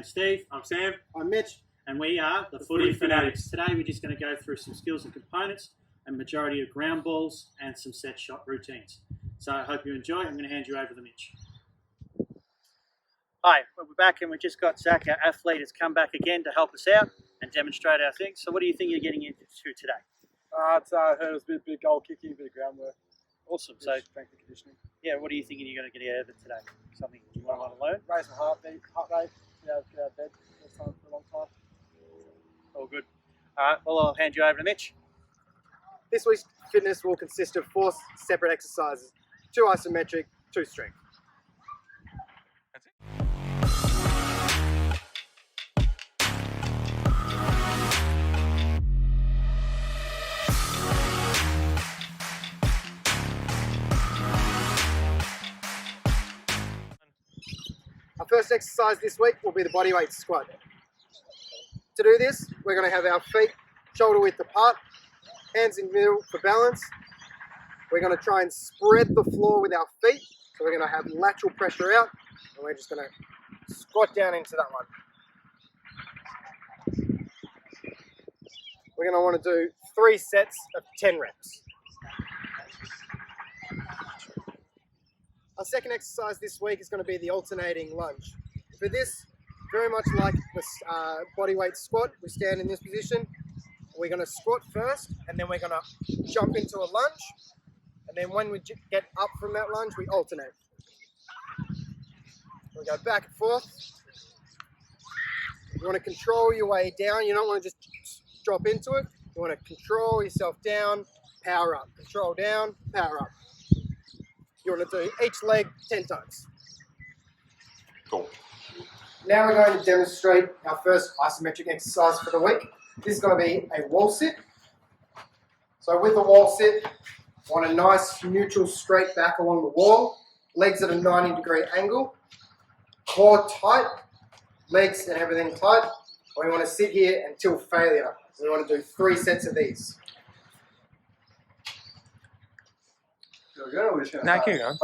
name's Steve. I'm Sam. I'm Mitch. And we are the Footy Fanatics. Today we're just going to go through some skills and components, a majority of ground balls, and some set shot routines. So I hope you enjoy. I'm going to hand you over to Mitch. Hi, we're back and we've just got Zach, our athlete, has come back again to help us out and demonstrate our things. So what do you think you're getting into today? I heard it was a bit of goal kicking, a bit of groundwork. Awesome. So strength and conditioning. Yeah, what are you thinking you're going to get out of it today? Something you want to learn? Raise my heart rate, get out of bed first time for a long time. All good. All right, well, I'll hand you over to Mitch. This week's fitness will consist of 4 separate exercises, 2 isometric, 2 strength. That's it. Our first exercise this week will be the bodyweight squat. To do this, we're going to have our feet shoulder width apart, hands in the middle for balance. We're going to try and spread the floor with our feet, so we're going to have lateral pressure out, and we're just going to squat down into that one. We're going to want to do 3 sets of 10 reps. Our second exercise this week is going to be the alternating lunge. For this, very much like the bodyweight squat, we stand in this position. We're going to squat first, and then we're going to jump into a lunge. And then when we get up from that lunge, we alternate. We go back and forth. You want to control your way down. You don't want to just drop into it. You want to control yourself down, power up. Control down, power up. You want to do each leg 10 times. Cool. Now we're going to demonstrate our first isometric exercise for the week. This is going to be a wall sit. So with the wall sit, want a nice neutral straight back along the wall, legs at a 90-degree angle, core tight, legs and everything tight. And we want to sit here until failure. We want to do 3 sets of these. No, keep going.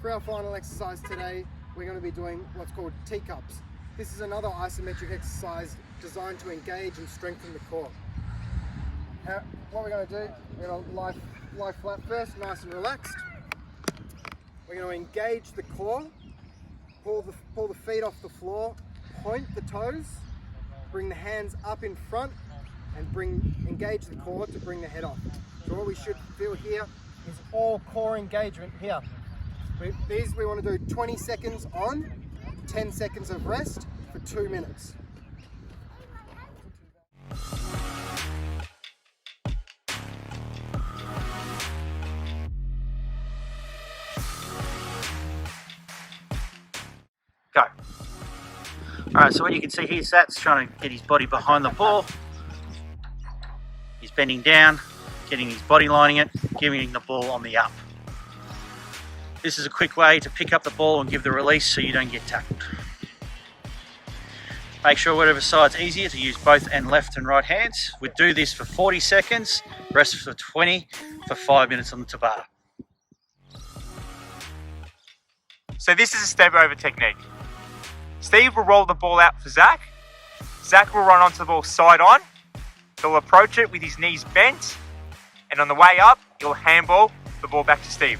For our final exercise today, we're going to be doing what's called teacups. This is another isometric exercise designed to engage and strengthen the core. What we're going to do, we're going to lie flat first, nice and relaxed. We're going to engage the core, pull the feet off the floor, point the toes, bring the hands up in front, and engage the core to bring the head off. So what we should feel here is all core engagement here. We want to do 20 seconds on, 10 seconds of rest for 2 minutes. Go. Alright, so what you can see here, Sat's trying to get his body behind the ball. He's bending down, getting his body lining it, giving the ball on the up. This is a quick way to pick up the ball and give the release so you don't get tackled. Make sure whatever side's easier to use both and left and right hands. We do this for 40 seconds, rest for 20, for 5 minutes on the Tabata. So this is a step over technique. Steve will roll the ball out for Zach. Zach will run onto the ball side on. He'll approach it with his knees bent. And on the way up, he'll handball the ball back to Steve.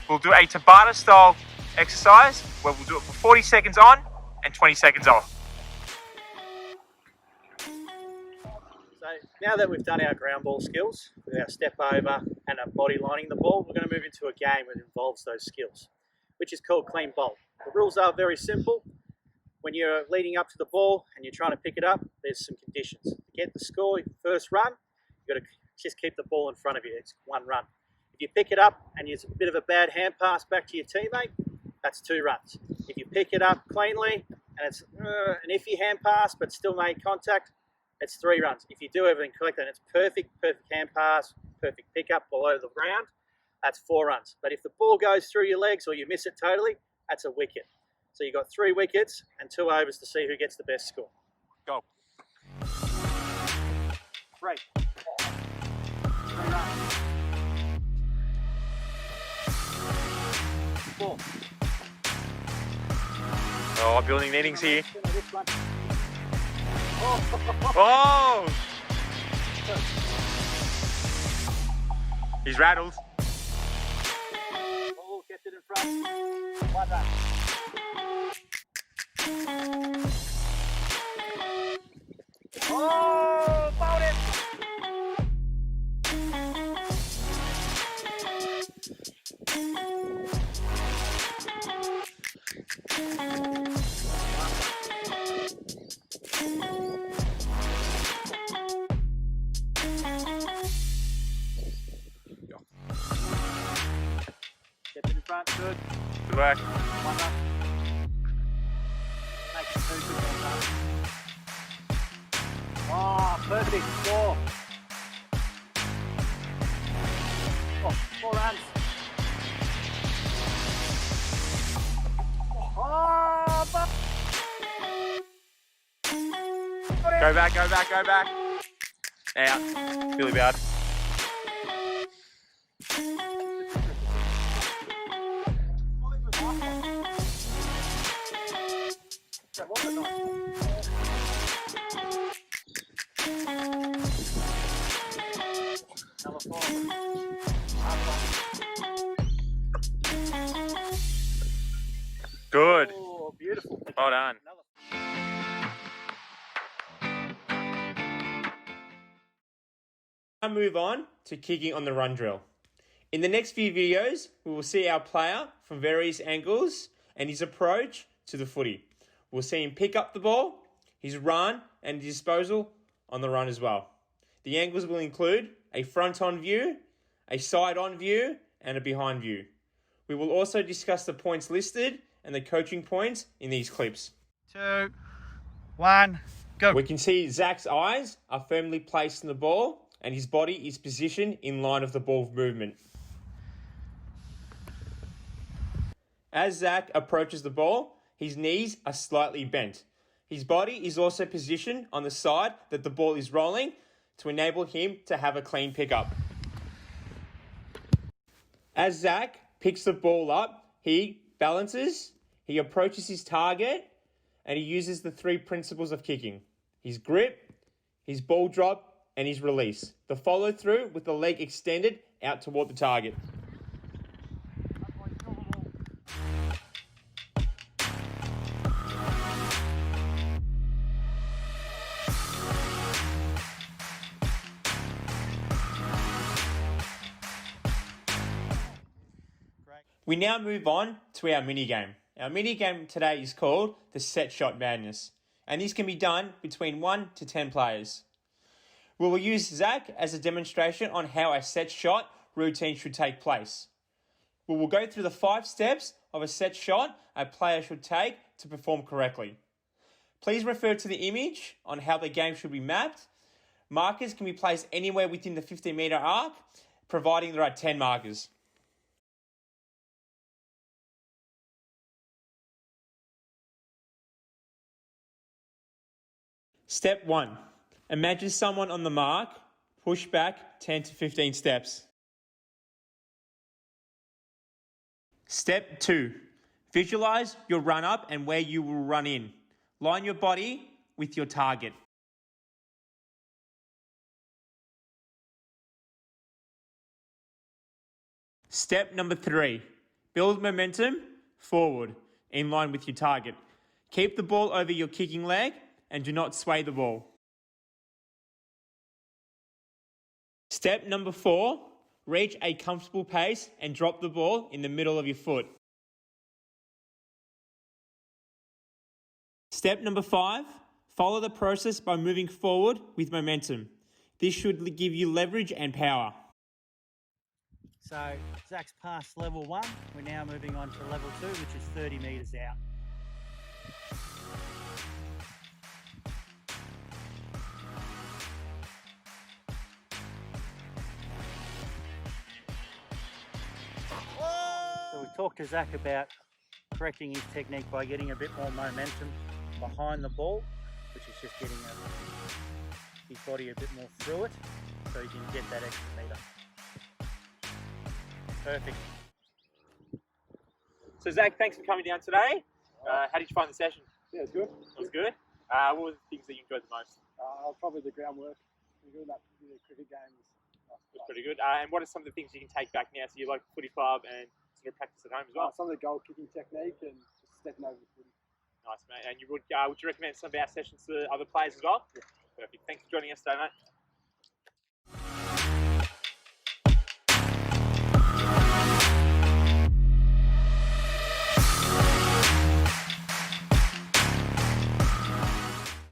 We'll do a Tabata style exercise where we'll do it for 40 seconds on and 20 seconds off. So now that we've done our ground ball skills with our step over and our body lining the ball, we're going to move into a game that involves those skills, which is called clean bowl. The rules are very simple. When you're leading up to the ball and you're trying to pick it up, there's some conditions. To get the score, first run, you've got to just keep the ball in front of you. It's 1 run. If you pick it up and it's a bit of a bad hand pass back to your teammate, that's 2 runs. If you pick it up cleanly and it's an iffy hand pass but still made contact, it's 3 runs. If you do everything correctly and it's perfect hand pass, perfect pickup below the ground, that's 4 runs. But if the ball goes through your legs or you miss it totally, that's a wicket. So you've got 3 wickets and 2 overs to see who gets the best score. Go. 3. 3 runs. 4. Oh, building innings here. This one. Oh! He's rattled. Oh, kept it in front. One run. Oh, found it. Kept it in front. Good. Good work. One run. Make it 2 good runs. Oh, perfect. 4. Oh, 4 runs. Oh, but Go back, go back, go back. Out. Really bad. that was a nice one. Number 4. Good. Oh, beautiful. Well done. Another. Now move on to kicking on the run drill. In the next few videos, we will see our player from various angles and his approach to the footy. We'll see him pick up the ball, his run and his disposal on the run as well. The angles will include a front-on view, a side-on view and a behind view. We will also discuss the points listed and the coaching points in these clips. 2, 1, go. We can see Zach's eyes are firmly placed on the ball and his body is positioned in line of the ball movement. As Zach approaches the ball, his knees are slightly bent. His body is also positioned on the side that the ball is rolling to enable him to have a clean pickup. As Zach picks the ball up, he balances, he approaches his target, and he uses the 3 principles of kicking: his grip, his ball drop, and his release. The follow through with the leg extended out toward the target. We now move on to our mini game. Our mini game today is called the Set Shot Madness, and this can be done between 1 to 10 players. We will use Zach as a demonstration on how a set shot routine should take place. We will go through the 5 steps of a set shot a player should take to perform correctly. Please refer to the image on how the game should be mapped. Markers can be placed anywhere within the 15-metre arc, providing there are 10 markers. Step 1. Imagine someone on the mark, push back 10 to 15 steps. Step 2. Visualize your run up and where you will run in. Line your body with your target. Step number 3. Build momentum forward in line with your target. Keep the ball over your kicking leg and do not sway the ball. Step number 4, reach a comfortable pace and drop the ball in the middle of your foot. Step number 5, follow the process by moving forward with momentum. This should give you leverage and power. So Zach's past level 1. We're now moving on to level 2, which is 30 metres out. So we talked to Zach about correcting his technique by getting a bit more momentum behind the ball, which is just getting his body a bit more through it so he can get that extra metre. Perfect. So Zach, thanks for coming down today. How did you find the session? Yeah, it's good. It was good. What were the things that you enjoyed the most? Probably the groundwork. We're doing that in the cricket games. It was pretty good. And what are some of the things you can take back now to your local footy club and sort of practice at home as well? Some of the goal kicking technique and just stepping over the footy. Nice, mate. And you would you recommend some of our sessions to other players as well? Yeah. Perfect. Thanks for joining us today, mate.